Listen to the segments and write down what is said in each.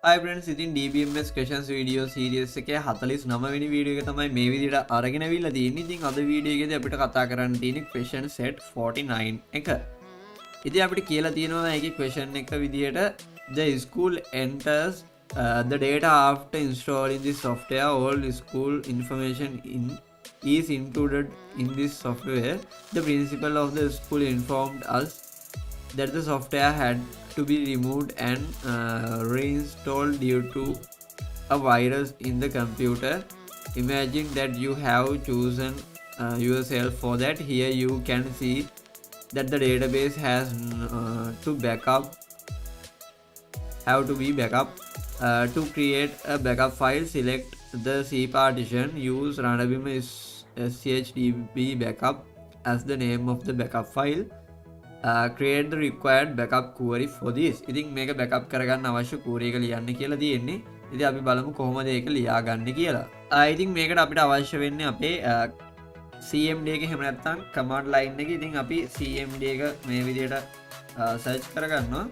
Hi friends, ඉතින් DBMS questions video series එකේ 49 වෙනි වීඩියෝ එක තමයි මේ විදිහට අරගෙන අවිල්ලා තියෙන්නේ. ඉතින් අද වීඩියෝ එකේදී අපිට කතා කරන්න තියෙන්නේ question set 49 එක. ඉතින් අපිට කියලා තියෙනවා මේකේ question එක විදිහට the school enters the data after installing this software. All school information is included in this software. The principal of the school informed us that the software had to be removed and reinstalled due to a virus in the computer. Imagine that you have chosen yourself for that. Here you can see that the database has to be backup. To create a backup file, select the C partition, use random shdb backup as the name of the backup file. Create the required backup query for this. ඉතින් මේක backup කරගන්න අවශ්‍ය query එක ලියන්න කියලා තියෙන්නේ. ඉතින් අපි බලමු කොහොමද ඒක ලියාගන්නේ කියලා. ඉතින් මේකට අපිට අවශ්‍ය වෙන්නේ අපේ cmd එක එහෙම නැත්නම් command line එක. ඉතින් අපි cmd එක මේ විදිහට search කරගන්නවා.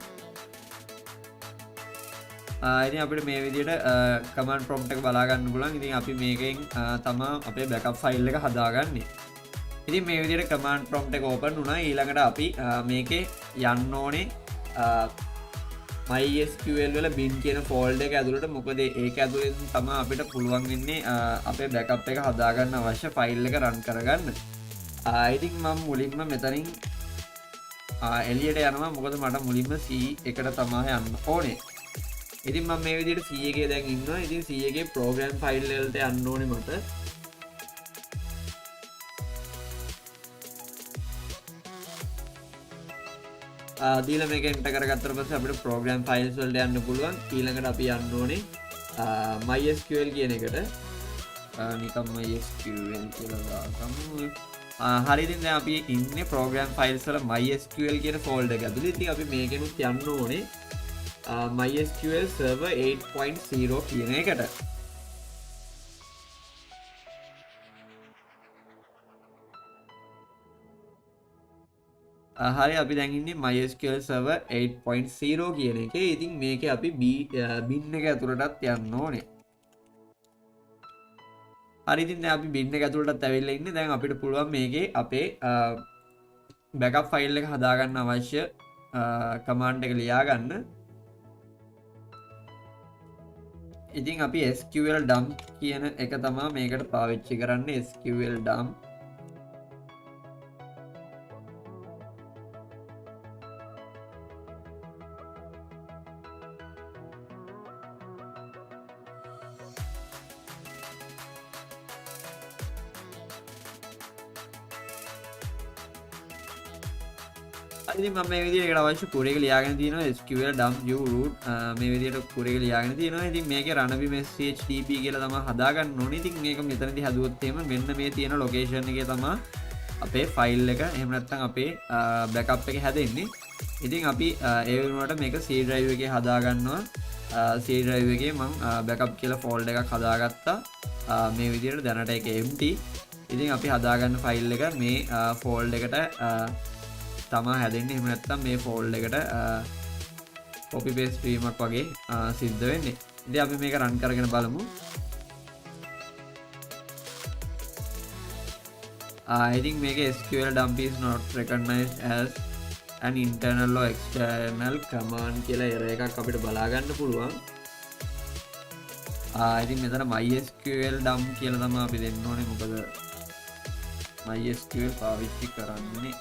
ඉතින් අපිට මේ විදිහට command prompt එක බලා ගන්න පුළුවන්. ඉතින් අපි මේකෙන් තමයි අපේ backup file එක හදාගන්නේ. ඉතින් මේ විදිහට command prompt එක open වුණා. ඊළඟට අපි මේකේ යන්න ඕනේ mySQL වල bin කියන folder එක ඇතුළට. මොකද ඒක ඇතුළෙන් තමයි අපිට පුළුවන් වෙන්නේ අපේ backup එක හදාගන්න අවශ්‍ය file එක run කරගන්න. ඉතින් මම මුලින්ම මෙතනින් එළියට යනවා. මොකද මට මුලින්ම C එකට තමයි යන්න ඕනේ. ඉතින් මම මේ විදිහට C එකේ දැන් ඉන්නවා. ඉතින් C එකේ program file වලට යන්න ඕනේ මට. දීලා මේක එන්ටර් කරගත්තට පස්සේ අපිට program files වලට යන්න පුළුවන්. ඊළඟට අපි යන්න ඕනේ mySQL කියන එකට. නිකම් mySQL කියලා දාගමු. හරි, ඉතින් දැන් අපි ඉන්නේ program files වල mySQL කියන folder එක ඇතුළේ. ඉතින් අපි මේකෙනුත් යන්න ඕනේ mySQL server 8.0 කියන එකට. හරි, අපි දැන් ඉන්නේ mySQL server 8.0 කියන එකේ. ඉතින් මේකේ අපි bin එක ඇතුළටත් යන්න ඕනේ. හරි, ඉතින් දැන් අපි bin එක ඇතුළටත් ඇවිල්ලා ඉන්නේ. දැන් අපිට පුළුවන් මේකේ අපේ backup file එක හදාගන්න අවශ්‍ය command එක ලියා ගන්න. ඉතින් අපි SQL dump කියන එක තමයි මේකට පාවිච්චි කරන්නේ. SQL dump. ඉතින් මම මේ විදිහට ඒකට අවශ්‍ය query එක ලියාගෙන තියෙනවා. SQL dump you root මේ විදිහට query එක ලියාගෙන තියෙනවා. ඉතින් මේකේ runabim shdb කියලා තමයි හදාගන්න ඕනේ. ඉතින් මේක මෙතනදී හදුවොත් එහෙම මෙන්න මේ තියෙන location එකේ තමයි අපේ file එක එහෙම නැත්නම් අපේ backup එක හැදෙන්නේ. ඉතින් අපි ඒ වෙනුවට මේක C drive එකේ හදාගන්නවා. C drive එකේ මම backup කියලා folder එකක් හදාගත්තා. මේ විදිහට දැනට ඒක empty. ඉතින් අපි හදාගන්න file එක මේ folder එකට තමා හැදෙන්නේ. එහෙම නැත්නම් මේ ෆෝල්ඩර් එකට copy paste වීමක් වගේ සිද්ධ වෙන්නේ. ඉතින් අපි මේක run කරගෙන බලමු. I think මේක SQL dump is not recognized as an internal or external command කියලා error එකක් අපිට බලා ගන්න පුළුවන්. ඉතින් මෙතන mySQL dump කියලා තමයි අපි දෙන්න ඕනේ. මොකද mySQL පාවිච්චි කරන්නේ.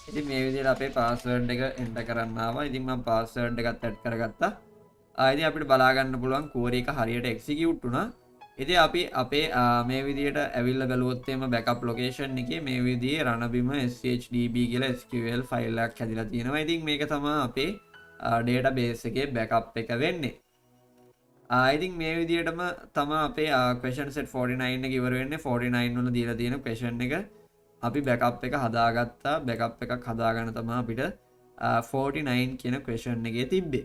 ඉතින් මේ විදිහට අපේ password එක enter කරන්න ආවා. ඉතින් මම password එකත් add කරගත්තා. ඉතින් අපිට බලා ගන්න පුළුවන් query එක හරියට execute වුණා. ඉතින් අපි අපේ මේ විදිහට ඇවිල්ලා බලුවොත් එimhe backup location එකේ මේ විදිහේ runabim shdb කියලා SQL file එකක් හැදිලා තියෙනවා. ඉතින් මේක තමයි අපේ database එකේ backup එක වෙන්නේ. ඉතින් මේ විදිහටම තමයි අපේ question set 49 එක ඉවර වෙන්නේ. 49 වල දීලා තියෙන question එක අපි backup එක හදාගත්තා. backup එකක් හදාගන්න තමයි අපිට 49 කියන question එකේ තිබ්බේ.